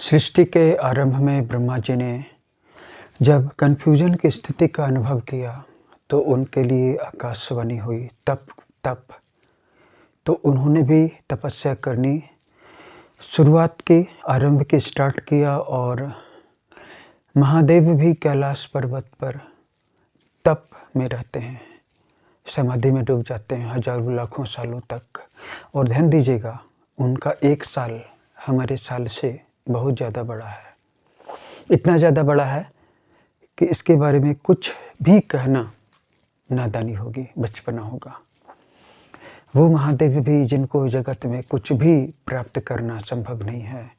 सृष्टि के आरंभ में ब्रह्मा जी ने जब कन्फ्यूजन की स्थिति का अनुभव किया तो उनके लिए आकाशवाणी हुई तप तप। तो उन्होंने भी तपस्या करनी शुरुआत की, आरंभ की स्टार्ट किया। और महादेव भी कैलाश पर्वत पर तप में रहते हैं, समाधि में डूब जाते हैं हजारों लाखों सालों तक। और ध्यान दीजिएगा, उनका एक साल हमारे साल से बहुत ज़्यादा बड़ा है। इतना ज़्यादा बड़ा है कि इसके बारे में कुछ भी कहना नादानी होगी, बचपना होगा। वो महादेव भी जिनको जगत में कुछ भी प्राप्त करना संभव नहीं है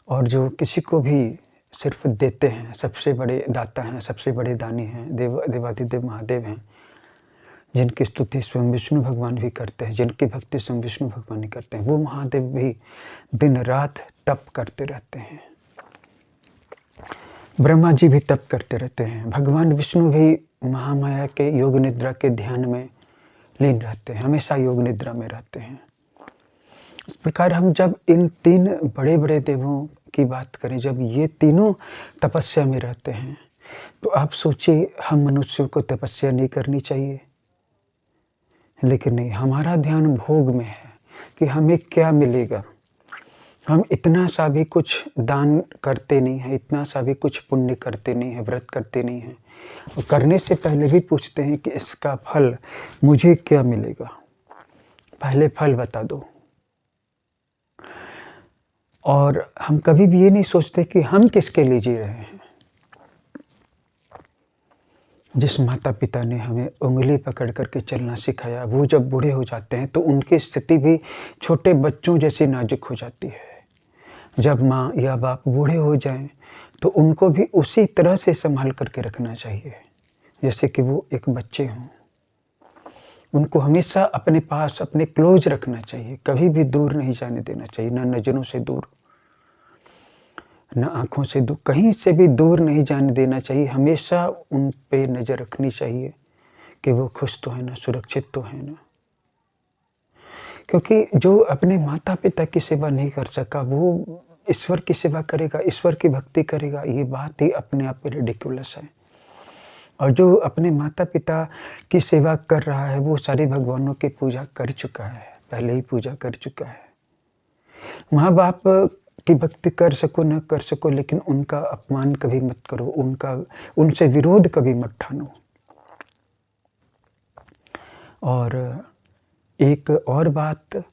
और जो किसी को भी सिर्फ देते हैं, सबसे बड़े दाता हैं, सबसे बड़े दानी हैं, देवादिदेव महादेव हैं, जिनकी स्तुति स्वयं विष्णु भगवान भी करते हैं, जिनकी भक्ति स्वयं विष्णु भगवान ही करते हैं। वो महादेव भी दिन रात तप करते रहते हैं। ब्रह्मा जी भी तप करते रहते हैं। भगवान विष्णु भी महामाया के योग निद्रा के ध्यान में लीन रहते हैं, हमेशा योग निद्रा में रहते हैं। इस प्रकार हम जब इन तीन बड़े बड़े देवों की बात करें, जब ये तीनों तपस्या में रहते हैं, तो आप सोचिए हम मनुष्यों को तपस्या नहीं करनी चाहिए। लेकिन नहीं, हमारा ध्यान भोग में है कि हमें क्या मिलेगा। हम इतना सा भी कुछ दान करते नहीं हैं, इतना सा भी कुछ पुण्य करते नहीं हैं, व्रत करते नहीं हैं, और करने से पहले भी पूछते हैं कि इसका फल मुझे क्या मिलेगा, पहले फल बता दो। और हम कभी भी ये नहीं सोचते कि हम किसके लिए जी रहे हैं। जिस माता पिता ने हमें उंगली पकड़ करके चलना सिखाया, वो जब बूढ़े हो जाते हैं तो उनकी स्थिति भी छोटे बच्चों जैसी नाजुक हो जाती है। जब माँ या बाप बूढ़े हो जाएं तो उनको भी उसी तरह से संभाल करके रखना चाहिए जैसे कि वो एक बच्चे हों। उनको हमेशा अपने पास, अपने क्लोज रखना चाहिए, कभी भी दूर नहीं जाने देना चाहिए। न नज़रों से दूर, न आँखों से दूर, कहीं से भी दूर नहीं जाने देना चाहिए। हमेशा उन पे नज़र रखनी चाहिए कि वो खुश तो है ना, सुरक्षित तो है ना। क्योंकि जो अपने माता पिता की सेवा नहीं कर सका, वो ईश्वर की सेवा करेगा, ईश्वर की भक्ति करेगा, ये बात ही अपने आप में रिडिकुलस है। और जो अपने माता पिता की सेवा कर रहा है, वो सारे भगवानों की पूजा कर चुका है, पहले ही पूजा कर चुका है। माँ बाप की भक्ति कर सको न कर सको, लेकिन उनका अपमान कभी मत करो, उनसे विरोध कभी मत ठानो। और एक और बात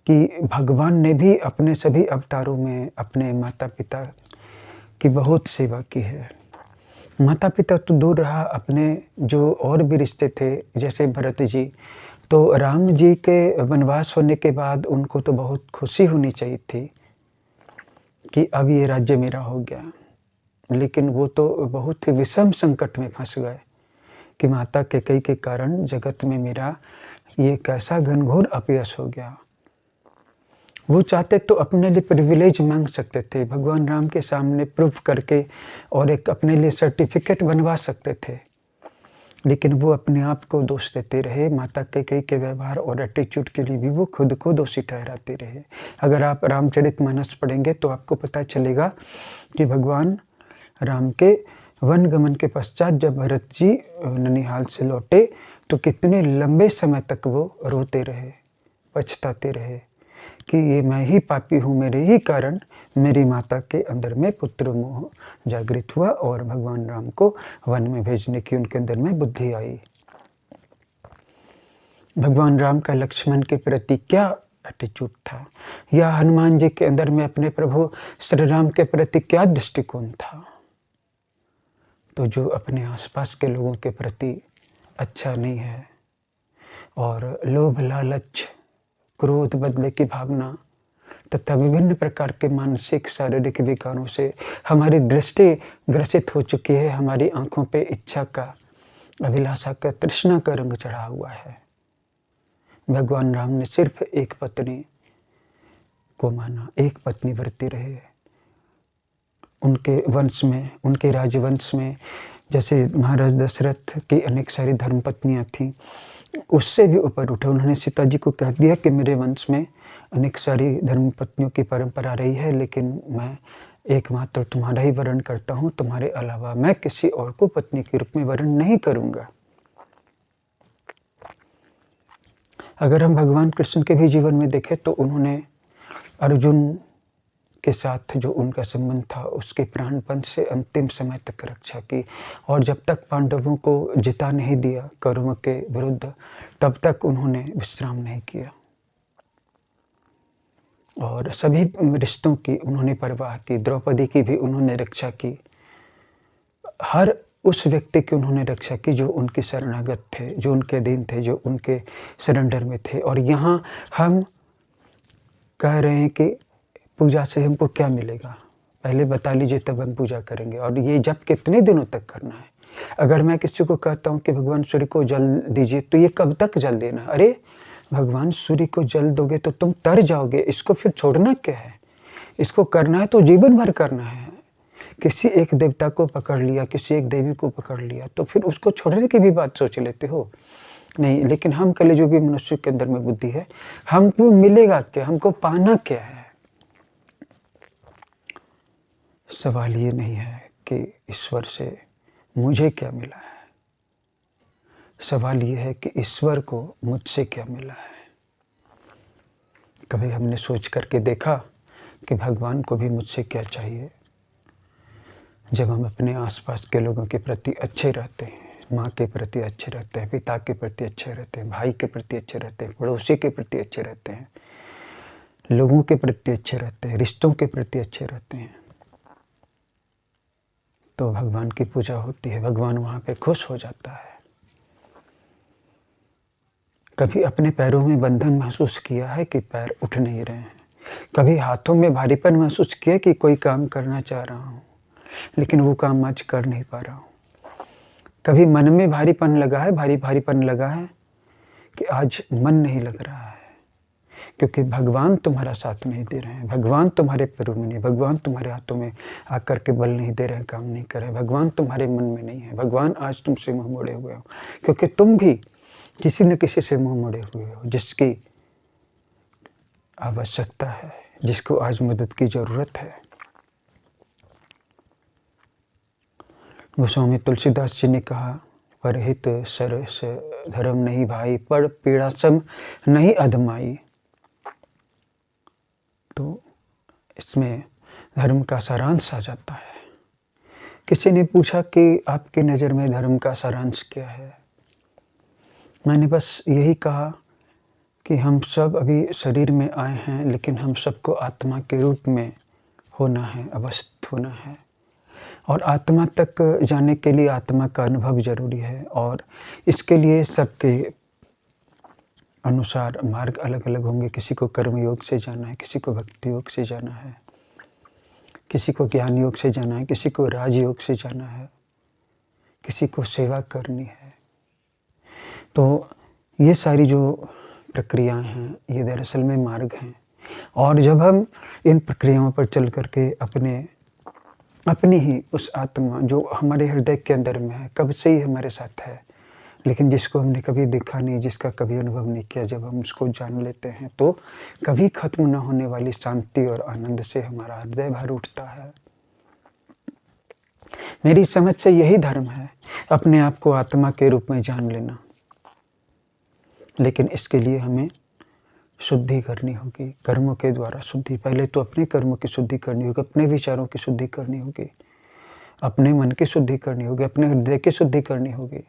कि भगवान ने भी अपने सभी अवतारों में अपने माता पिता की बहुत सेवा की है। माता पिता तो दूर रहा, अपने जो और भी रिश्ते थे जैसे भरत जी, तो राम जी के वनवास होने के बाद उनको तो बहुत खुशी होनी चाहिए थी कि अब ये राज्य मेरा हो गया। लेकिन वो तो बहुत ही विषम संकट में फंस गए कि माता कैकेयी के कारण जगत में मेरा ये कैसा घनघोर अपयश हो गया। वो चाहते तो अपने लिए प्रिविलेज मांग सकते थे, भगवान राम के सामने प्रूफ करके और एक अपने लिए सर्टिफिकेट बनवा सकते थे, लेकिन वो अपने आप को दोष देते रहे। माता कैकेयी के व्यवहार और एटीट्यूड के लिए भी वो खुद को दोषी ठहराते रहे। अगर आप रामचरितमानस पढ़ेंगे तो आपको पता चलेगा कि भगवान राम के वन गमन के पश्चात जब भरत जी ननिहाल से लौटे तो कितने लंबे समय तक वो रोते रहे, पछताते रहे कि ये मैं ही पापी हूँ, मेरे ही कारण मेरी माता के अंदर में पुत्र मोह जागृत हुआ और भगवान राम को वन में भेजने की उनके अंदर में बुद्धि आई। भगवान राम का लक्ष्मण के प्रति क्या एटीट्यूड था, या हनुमान जी के अंदर में अपने प्रभु श्री राम के प्रति क्या दृष्टिकोण था। तो जो अपने आसपास के लोगों के प्रति अच्छा नहीं है और लोभ लालच क्रोध बदले की भावना तथा विभिन्न प्रकार के मानसिक शारीरिक विकारों से हमारी दृष्टि ग्रसित हो चुकी है, हमारी आंखों पे इच्छा का, अभिलाषा का, तृष्णा का रंग चढ़ा हुआ है। भगवान राम ने सिर्फ एक पत्नी को माना, एक पत्नी व्रती रहे। उनके वंश में, उनके राजवंश में जैसे महाराज दशरथ की अनेक सारी धर्मपत्नियां थीं, उससे भी ऊपर उठे। उन्होंने सीता जी को कह दिया कि मेरे वंश में अनेक सारी धर्मपत्नियों की परंपरा रही है, लेकिन मैं एकमात्र तुम्हारा ही वरण करता हूँ, तुम्हारे अलावा मैं किसी और को पत्नी के रूप में वरण नहीं करूँगा। अगर हम भगवान कृष्ण के भी जीवन में देखें तो उन्होंने अर्जुन के साथ जो उनका संबंध था उसके प्राणपण से अंतिम समय तक रक्षा की, और जब तक पांडवों को जिता नहीं दिया कौरवों के विरुद्ध, तब तक उन्होंने विश्राम नहीं किया। और सभी रिश्तों की उन्होंने परवाह की, द्रौपदी की भी उन्होंने रक्षा की, हर उस व्यक्ति की उन्होंने रक्षा की जो उनके शरणागत थे, जो उनके अधीन थे, जो उनके सरेंडर में थे। और यहाँ हम कह रहे हैं कि पूजा से हमको क्या मिलेगा, पहले बता लीजिए तब हम पूजा करेंगे। और ये जब कितने दिनों तक करना है? अगर मैं किसी को कहता हूँ कि भगवान सूर्य को जल दीजिए, तो ये कब तक जल देना? अरे भगवान सूर्य को जल दोगे तो तुम तर जाओगे, इसको फिर छोड़ना क्या है? इसको करना है तो जीवन भर करना है। किसी एक देवता को पकड़ लिया, किसी एक देवी को पकड़ लिया, तो फिर उसको छोड़ने की भी बात सोच लेते हो? नहीं। लेकिन हम कलियुगी मनुष्य के अंदर में बुद्धि है, हमको मिलेगा क्या, हमको पाना क्या है? सवाल ये नहीं है कि ईश्वर से मुझे क्या मिला है, सवाल ये है कि ईश्वर को मुझसे क्या मिला है। कभी हमने सोच करके देखा कि भगवान को भी मुझसे क्या चाहिए? जब हम अपने आसपास के लोगों के प्रति अच्छे रहते हैं, माँ के प्रति अच्छे रहते हैं, पिता के प्रति अच्छे रहते हैं, भाई के प्रति अच्छे रहते हैं, पड़ोसी के प्रति अच्छे रहते हैं, लोगों के प्रति अच्छे रहते हैं, रिश्तों के प्रति अच्छे रहते हैं, तो भगवान की पूजा होती है, भगवान वहाँ पे खुश हो जाता है। कभी अपने पैरों में बंधन महसूस किया है कि पैर उठ नहीं रहे हैं? कभी हाथों में भारीपन महसूस किया कि कोई काम करना चाह रहा हूँ लेकिन वो काम आज कर नहीं पा रहा हूँ? कभी मन में भारीपन लगा है, भारीपन लगा है कि आज मन नहीं लग रहा है, क्योंकि भगवान तुम्हारा साथ नहीं दे रहे हैं, भगवान तुम्हारे पैरों में नहीं, भगवान तुम्हारे हाथों में आकर के बल नहीं दे रहे हैं, काम नहीं कर रहे हैं, भगवान तुम्हारे मन में नहीं है, भगवान आज तुमसे मुँह मोड़े हुए हो, क्योंकि तुम भी किसी न किसी से मुँह मोड़े हुए हो, जिसकी आवश्यकता है, जिसको आज मदद की ज़रूरत है। गोस्वामी तुलसीदास जी ने कहा, परहित सरस धर्म नहीं भाई, पर पीड़ा सम नहीं अधमाई। तो इसमें धर्म का सारांश आ जाता है। किसी ने पूछा कि आपकी नज़र में धर्म का सारांश क्या है? मैंने बस यही कहा कि हम सब अभी शरीर में आए हैं, लेकिन हम सबको आत्मा के रूप में होना है, अवस्थित होना है, और आत्मा तक जाने के लिए आत्मा का अनुभव ज़रूरी है। और इसके लिए सबके अनुसार मार्ग अलग अलग होंगे। किसी को कर्म योग से जाना है, किसी को भक्ति योग से जाना है, किसी को ज्ञान योग से जाना है, किसी को राजयोग से जाना है, किसी को सेवा करनी है। तो ये सारी जो प्रक्रियाएं हैं, ये दरअसल में मार्ग हैं। और जब हम इन प्रक्रियाओं पर चल करके अपनी ही उस आत्मा जो हमारे हृदय के अंदर में है, कब से ही हमारे साथ है, लेकिन जिसको हमने कभी देखा नहीं, जिसका कभी अनुभव नहीं किया, जब हम उसको जान लेते हैं तो कभी खत्म न होने वाली शांति और आनंद से हमारा हृदय भर उठता है। मेरी समझ से यही धर्म है, अपने आप को आत्मा के रूप में जान लेना। लेकिन इसके लिए हमें शुद्धि करनी होगी, कर्मों के द्वारा शुद्धि। पहले तो अपने कर्मों की शुद्धि करनी होगी, अपने विचारों की शुद्धि करनी होगी, अपने मन की शुद्धि करनी होगी, अपने हृदय की शुद्धि करनी होगी।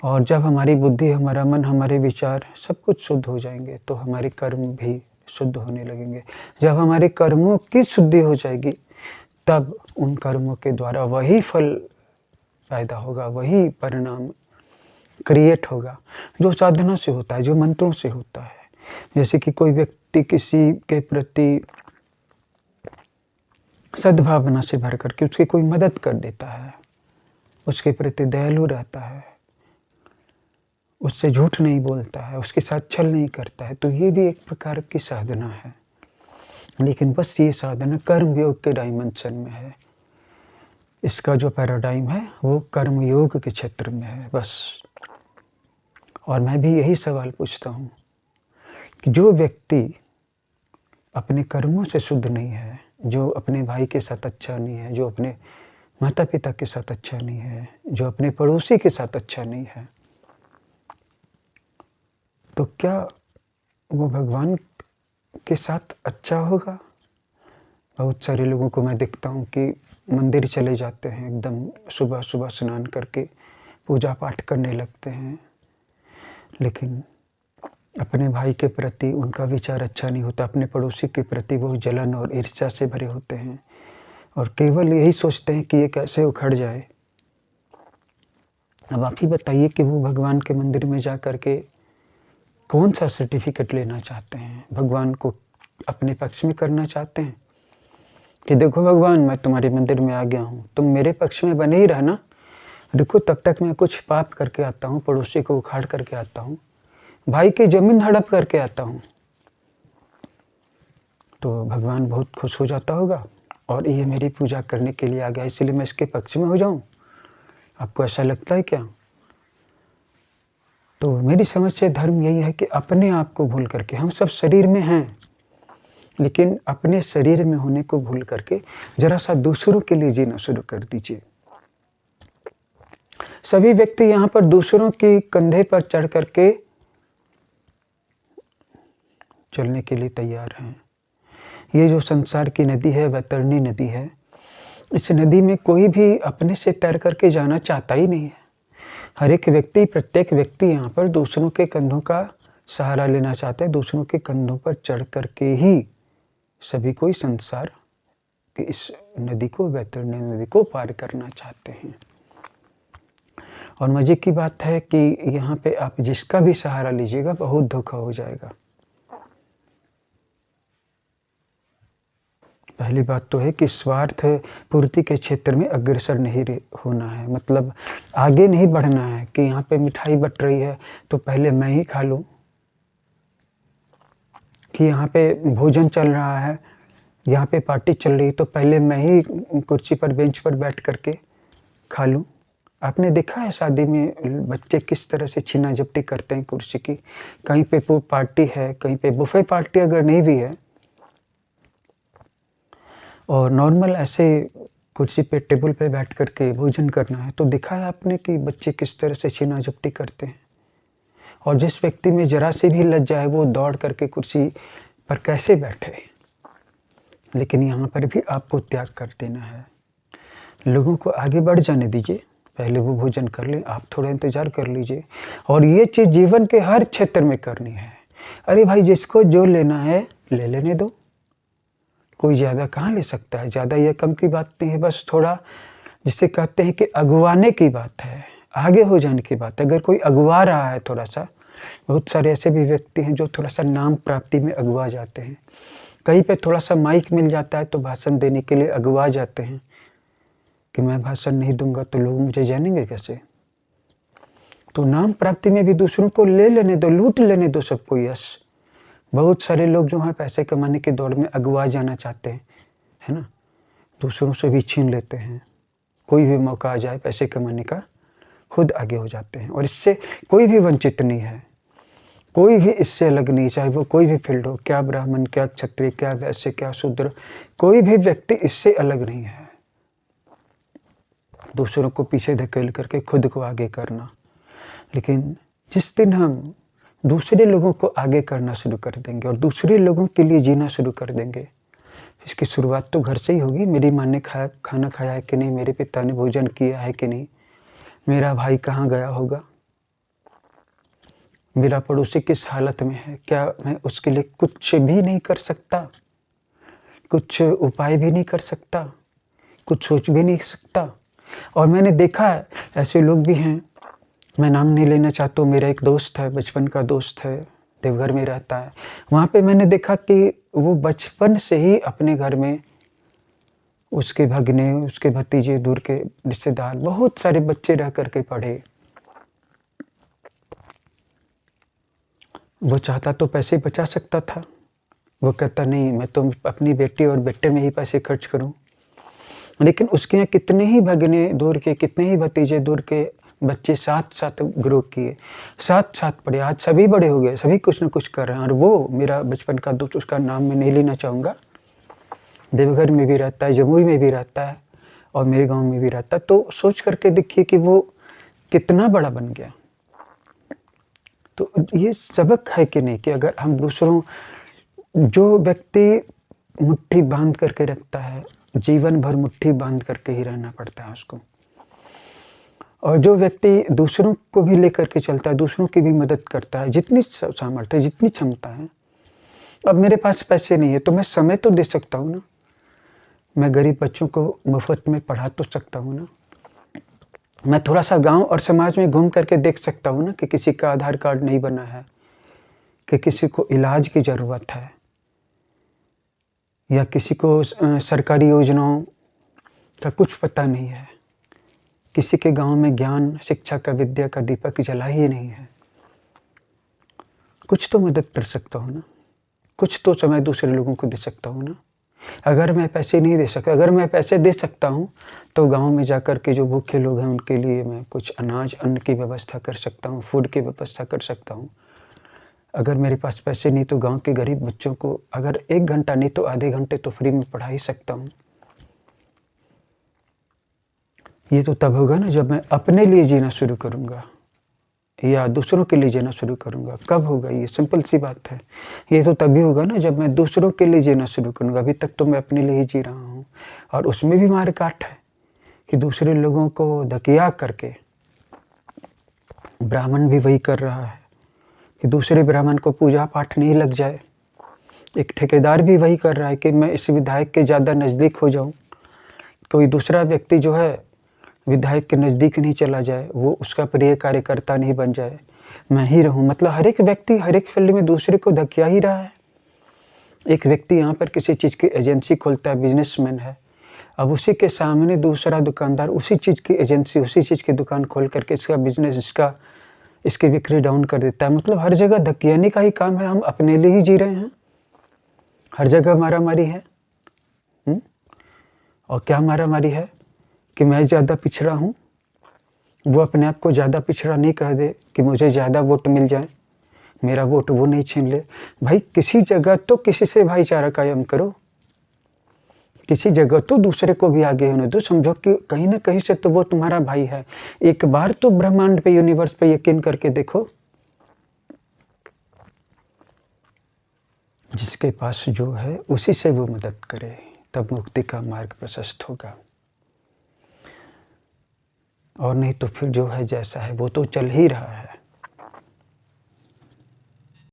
और जब हमारी बुद्धि, हमारा मन, हमारे विचार सब कुछ शुद्ध हो जाएंगे तो हमारे कर्म भी शुद्ध होने लगेंगे। जब हमारे कर्मों की शुद्धि हो जाएगी तब उन कर्मों के द्वारा वही फल पैदा होगा, वही परिणाम क्रिएट होगा जो साधना से होता है, जो मंत्रों से होता है। जैसे कि कोई व्यक्ति किसी के प्रति सद्भावना से भर करके उसकी कोई मदद कर देता है, उसके प्रति दयालु रहता है, उससे झूठ नहीं बोलता है, उसके साथ छल नहीं करता है, तो ये भी एक प्रकार की साधना है। लेकिन बस ये साधना कर्म योग के डायमेंशन में है। इसका जो पैराडाइम है वो कर्म योग के क्षेत्र में है बस। और मैं भी यही सवाल पूछता हूँ कि जो व्यक्ति अपने कर्मों से शुद्ध नहीं है, जो अपने भाई के साथ अच्छा नहीं है, जो अपने माता पिता के साथ अच्छा नहीं है, जो अपने पड़ोसी के साथ अच्छा नहीं है, तो क्या वो भगवान के साथ अच्छा होगा? बहुत सारे लोगों को मैं देखता हूँ कि मंदिर चले जाते हैं, एकदम सुबह सुबह स्नान करके पूजा पाठ करने लगते हैं, लेकिन अपने भाई के प्रति उनका विचार अच्छा नहीं होता, अपने पड़ोसी के प्रति वो जलन और ईर्ष्या से भरे होते हैं और केवल यही सोचते हैं कि ये कैसे उखड़ जाए। अब आप ही बताइए कि वो भगवान के मंदिर में जा कर के कौन सा सर्टिफिकेट लेना चाहते हैं? भगवान को अपने पक्ष में करना चाहते हैं कि देखो भगवान, मैं तुम्हारे मंदिर में आ गया हूँ, तुम मेरे पक्ष में बने ही रहना, रुको तब तक मैं कुछ पाप करके आता हूँ, पड़ोसी को उखाड़ करके आता हूँ, भाई की ज़मीन हड़प करके आता हूँ। तो भगवान बहुत खुश हो जाता होगा और ये मेरी पूजा करने के लिए आ गया, इसलिए मैं इसके पक्ष में हो जाऊँ। आपको ऐसा लगता है क्या? तो मेरी समझ से धर्म यही है कि अपने आप को भूल करके, हम सब शरीर में हैं, लेकिन अपने शरीर में होने को भूल करके जरा सा दूसरों के लिए जीना शुरू कर दीजिए। सभी व्यक्ति यहाँ पर दूसरों के कंधे पर चढ़ करके चलने के लिए तैयार हैं। ये जो संसार की नदी है, वैतरणी नदी है, इस नदी में कोई भी अपने से तैर करके जाना चाहता ही नहीं है। हर एक व्यक्ति, प्रत्येक व्यक्ति यहाँ पर दूसरों के कंधों का सहारा लेना चाहते हैं, दूसरों के कंधों पर चढ़ करके ही सभी कोई संसार की इस नदी को, वैतरणी नदी को पार करना चाहते हैं। और मज़े की बात है कि यहाँ पे आप जिसका भी सहारा लीजिएगा बहुत धोखा हो जाएगा। पहली बात तो है कि स्वार्थ पूर्ति के क्षेत्र में अग्रसर नहीं होना है, मतलब आगे नहीं बढ़ना है कि यहाँ पे मिठाई बट रही है तो पहले मैं ही खा लूँ, कि यहाँ पे भोजन चल रहा है, यहाँ पे पार्टी चल रही तो पहले मैं ही कुर्सी पर, बेंच पर बैठ करके खा लूँ। आपने देखा है शादी में बच्चे किस तरह से छीना झपटी करते हैं कुर्सी की। कहीं पे पार्टी है, कहीं पे बुफे पार्टी अगर नहीं भी है और नॉर्मल ऐसे कुर्सी पे, टेबल पे बैठ करके भोजन करना है, तो देखा है आपने कि बच्चे किस तरह से छीना झपटी करते हैं। और जिस व्यक्ति में जरा से भी लज्जा है वो दौड़ करके कुर्सी पर कैसे बैठे। लेकिन यहाँ पर भी आपको त्याग कर देना है, लोगों को आगे बढ़ जाने दीजिए, पहले वो भोजन कर लें, आप थोड़ा इंतज़ार कर लीजिए। और ये चीज़ जीवन के हर क्षेत्र में करनी है। अरे भाई, जिसको जो लेना है ले लेने दो, कोई ज़्यादा कहाँ ले सकता है, ज़्यादा या कम की बात नहीं है, बस थोड़ा जिसे कहते हैं कि अगुवाने की बात है, आगे हो जाने की बात है। अगर कोई अगुवा रहा है थोड़ा सा, बहुत सारे ऐसे भी व्यक्ति हैं जो थोड़ा सा नाम प्राप्ति में अगुवा जाते हैं, कहीं पे थोड़ा सा माइक मिल जाता है तो भाषण देने के लिए अगुवा जाते हैं कि मैं भाषण नहीं दूंगा तो लोग मुझे जानेंगे कैसे। तो नाम प्राप्ति में भी दूसरों को ले लेने दो, लूट लेने दो सबको यश। बहुत सारे लोग जो हैं पैसे कमाने की दौड़ में अगुआ जाना चाहते हैं, है ना, दूसरों से भी छीन लेते हैं। कोई भी मौका आ जाए पैसे कमाने का, खुद आगे हो जाते हैं। और इससे कोई भी वंचित नहीं है, कोई भी इससे अलग नहीं, चाहे वो कोई भी फील्ड हो, क्या ब्राह्मण, क्या क्षत्रिय, क्या वैश्य, क्या शूद्र, कोई भी व्यक्ति इससे अलग नहीं है। दूसरों को पीछे धकेल करके खुद को आगे करना। लेकिन जिस दिन हम दूसरे लोगों को आगे करना शुरू कर देंगे और दूसरे लोगों के लिए जीना शुरू कर देंगे, इसकी शुरुआत तो घर से ही होगी। मेरी माँ ने खाना खाया है कि नहीं, मेरे पिता ने भोजन किया है कि नहीं, मेरा भाई कहाँ गया होगा, मेरा पड़ोसी किस हालत में है, क्या मैं उसके लिए कुछ भी नहीं कर सकता, कुछ उपाय भी नहीं कर सकता, कुछ सोच भी नहीं सकता। और मैंने देखा है ऐसे लोग भी हैं, मैं नाम नहीं लेना चाहता हूँ। मेरा एक दोस्त है, बचपन का दोस्त है, देवघर में रहता है। वहाँ पे मैंने देखा कि वो बचपन से ही अपने घर में उसके भगने, उसके भतीजे, दूर के रिश्तेदार, बहुत सारे बच्चे रह करके पढ़े। वो चाहता तो पैसे बचा सकता था, वो कहता नहीं, मैं तो अपनी बेटी और बेटे में ही पैसे खर्च करूँ। लेकिन उसके यहाँ कितने ही भगने दूर के, कितने ही भतीजे दूर के बच्चे साथ साथ ग्रो किए, साथ साथ पढ़े, आज सभी बड़े हो गए, सभी कुछ न कुछ कर रहे हैं। और वो मेरा बचपन का दोस्त, उसका नाम मैं नहीं लेना चाहूँगा, देवघर में भी रहता है, जमुई में भी रहता है और मेरे गांव में भी रहता है। तो सोच करके देखिए कि वो कितना बड़ा बन गया। तो ये सबक है कि नहीं कि अगर हम दूसरों, जो व्यक्ति मुट्ठी बांध करके रखता है, जीवन भर मुट्ठी बांध करके ही रहना पड़ता है उसको। और जो व्यक्ति दूसरों को भी लेकर के चलता है, दूसरों की भी मदद करता है, जितनी सामर्थ्य, जितनी क्षमता है। अब मेरे पास पैसे नहीं है तो मैं समय तो दे सकता हूँ ना, मैं गरीब बच्चों को मुफ्त में पढ़ा तो सकता हूँ ना, मैं थोड़ा सा गांव और समाज में घूम करके देख सकता हूँ ना कि किसी का आधार कार्ड नहीं बना है, कि किसी को इलाज की ज़रूरत है, या किसी को सरकारी योजनाओं का कुछ पता नहीं है, किसी के गांव में ज्ञान शिक्षा का, विद्या का दीपक जला ही नहीं है। कुछ तो मदद कर सकता हूँ ना, कुछ तो समय दूसरे लोगों को दे सकता हूँ ना। अगर मैं पैसे नहीं दे सकता, अगर मैं पैसे दे सकता हूँ तो गांव में जाकर के जो भूखे लोग हैं उनके लिए मैं कुछ अनाज, अन्न की व्यवस्था कर सकता हूँ, फूड की व्यवस्था कर सकता हूँ। अगर मेरे पास पैसे नहीं तो गांव के गरीब बच्चों को अगर 1 घंटा नहीं तो आधे घंटे तो फ्री में पढ़ा ही सकता हूँ। ये तो तब होगा ना जब मैं अपने लिए जीना शुरू करूँगा या दूसरों के लिए जीना शुरू करूँगा। कब होगा ये? सिंपल सी बात है। ये तो तभी होगा ना जब मैं दूसरों के लिए जीना शुरू करूँगा। अभी तक तो मैं अपने लिए ही जी रहा हूँ और उसमें भी मार काट है कि दूसरे लोगों को धकिया करके, ब्राह्मण भी वही कर रहा है कि दूसरे ब्राह्मण को पूजा पाठ नहीं लग जाए। एक ठेकेदार भी वही कर रहा है कि मैं इस विधायक के ज़्यादा नज़दीक हो जाऊँ, कोई दूसरा व्यक्ति जो है विधायक के नज़दीक नहीं चला जाए, वो उसका प्रिय कार्यकर्ता नहीं बन जाए, मैं ही रहूं। मतलब हर एक व्यक्ति हर एक फील्ड में दूसरे को धकिया ही रहा है। एक व्यक्ति यहाँ पर किसी चीज़ की एजेंसी खोलता है, बिजनेसमैन है, अब उसी के सामने दूसरा दुकानदार उसी चीज़ की एजेंसी, उसी चीज़ की दुकान खोल करके इसका बिजनेस, इसकी बिक्री डाउन कर देता है। मतलब हर जगह धकियाने का ही काम है। हम अपने लिए ही जी रहे हैं, हर जगह मारामारी है। और क्या मारामारी है कि मैं ज़्यादा पिछड़ा हूँ, वो अपने आप को ज़्यादा पिछड़ा नहीं कह दे कि मुझे ज़्यादा वोट मिल जाए, मेरा वोट वो नहीं छीन ले। भाई किसी जगह तो किसी से भाईचारा कायम करो, किसी जगह तो दूसरे को भी आगे होने दो। समझो कि कहीं ना कहीं से तो वो तुम्हारा भाई है। एक बार तो ब्रह्मांड पे, यूनिवर्स पे यकीन करके देखो, जिसके पास जो है उसी से वो मदद करे, तब मुक्ति का मार्ग प्रशस्त होगा। और नहीं तो फिर जो है जैसा है वो तो चल ही रहा है।